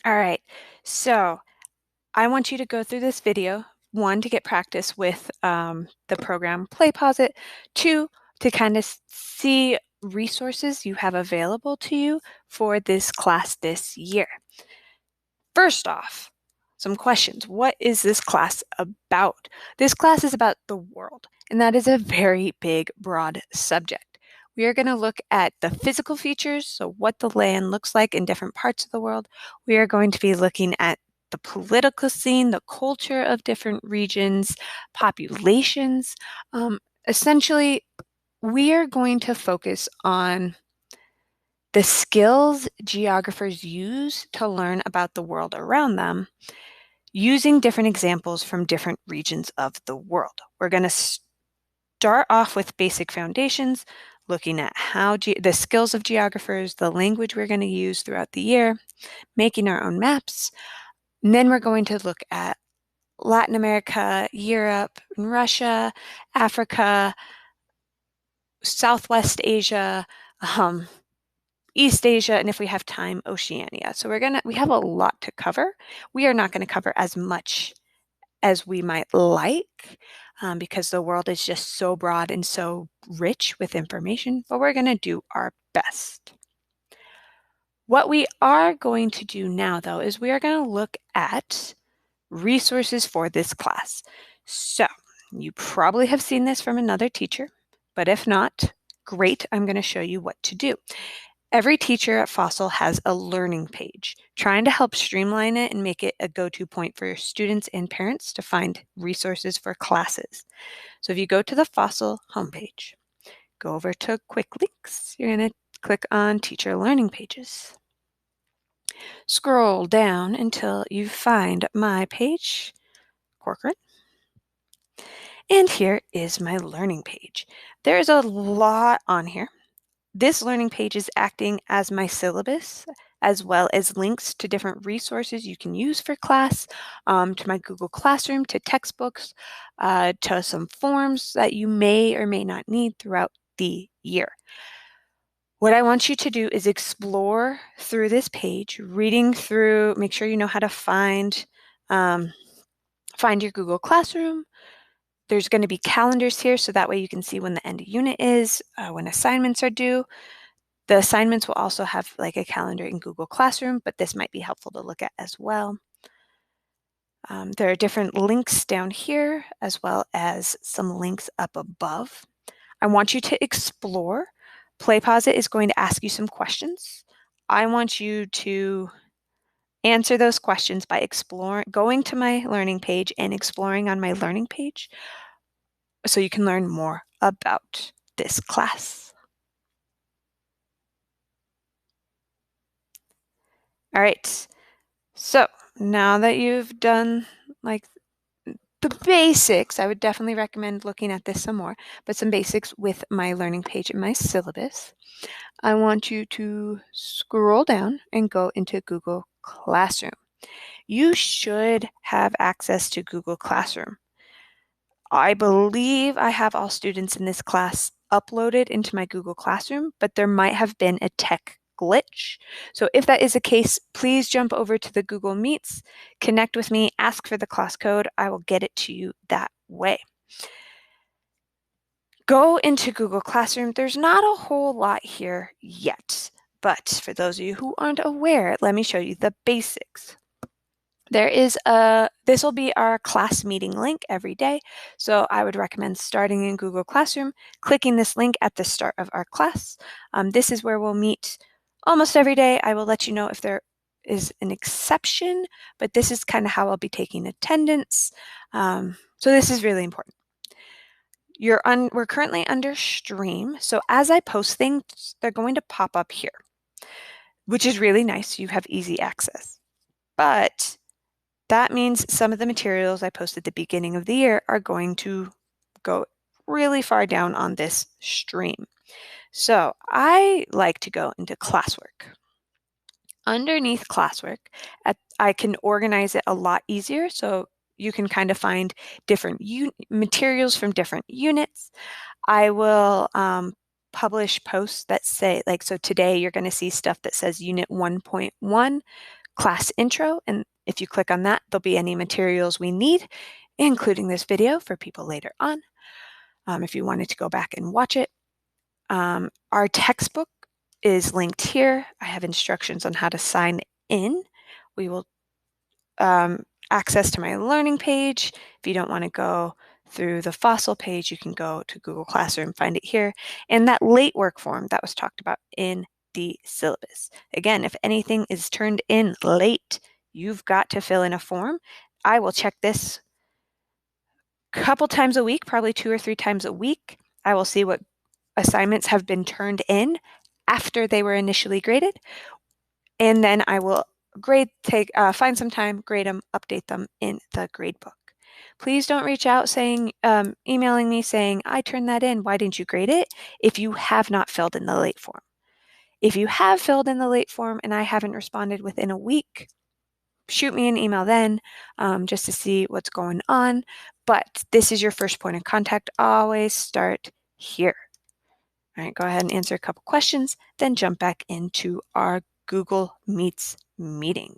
All right, so I want you to go through this video, one, to get practice with the program PlayPosit, two, to kind of see resources you have available to you for this class this year. First off, some questions. What is this class about? This class is about the world, and that is a very big, broad subject. We are going to look at the physical features, so what the land looks like in different parts of the world. We are going to be looking at the political scene, the culture of different regions, populations. Essentially, we are going to focus on the skills geographers use to learn about the world around them using different examples from different regions of the world. We're going to start off with basic foundations, looking at how the skills of geographers, the language we're going to use throughout the year, making our own maps. And then we're going to look at Latin America, Europe, Russia, Africa, Southwest Asia, East Asia, and if we have time, Oceania. So we have a lot to cover. We are not going to cover as much as we might like because the world is just so broad and so rich with information, but we're going to do our best. What we are going to do now, though, is we are going to look at resources for this class. So you probably have seen this from another teacher, but if not, great, I'm going to show you what to do. Every teacher at Fossil has a learning page, trying to help streamline it and make it a go-to point for your students and parents to find resources for classes. So if you go to the Fossil homepage, go over to Quick Links, you're going to click on Teacher Learning Pages. Scroll down until you find my page, Corcoran. And here is my learning page. There's a lot on here. This learning page is acting as my syllabus, as well as links to different resources you can use for class, to my Google Classroom, to textbooks, to some forms that you may or may not need throughout the year. What I want you to do is explore through this page, reading through, make sure you know how to find your Google Classroom. There's going to be calendars here, so that way you can see when the end of unit is, when assignments are due. The assignments will also have like a calendar in Google Classroom, but this might be helpful to look at as well. There are different links down here, as well as some links up above. I want you to explore. PlayPosit is going to ask you some questions. I want you to answer those questions by going to my learning page and exploring on my learning page so you can learn more about this class. All right, so now that you've done like the basics, I would definitely recommend looking at this some more, but some basics with my learning page and my syllabus. I want you to scroll down and go into Google Classroom. You should have access to Google Classroom. I believe I have all students in this class uploaded into my Google Classroom, but there might have been a tech glitch. So if that is the case, please jump over to the Google Meets, connect with me, ask for the class code. I will get it to you that way. Go into Google Classroom. There's not a whole lot here yet, but for those of you who aren't aware, let me show you the basics. This will be our class meeting link every day. So I would recommend starting in Google Classroom, clicking this link at the start of our class. This is where we'll meet almost every day. I will let you know if there is an exception, but this is kind of how I'll be taking attendance. So this is really important. We're currently under stream. So as I post things, they're going to pop up here, which is really nice. You have easy access. But that means some of the materials I post at the beginning of the year are going to go really far down on this stream. So I like to go into classwork. Underneath classwork, I can organize it a lot easier. So you can kind of find different materials from different units. I will publish posts that say, like, so today you're going to see stuff that says Unit 1.1 class intro, and if you click on that, there'll be any materials we need, including this video for people later on, if you wanted to go back and watch it. Our textbook is linked here. I have instructions on how to sign in. We will access to my learning page. If you don't want to go through the fossil page, you can go to Google Classroom, find it here. And that late work form that was talked about in the syllabus. Again, if anything is turned in late, you've got to fill in a form. I will check this a couple times a week, probably 2 or 3 times a week. I will see what assignments have been turned in after they were initially graded. And then I will find some time, grade them, update them in the grade book. Please don't reach out emailing me saying, I turned that in, why didn't you grade it? If you have not filled in the late form. If you have filled in the late form and I haven't responded within a week, shoot me an email then, just to see what's going on. But this is your first point of contact. Always start here. All right, go ahead and answer a couple questions, then jump back into our Google Meets meeting.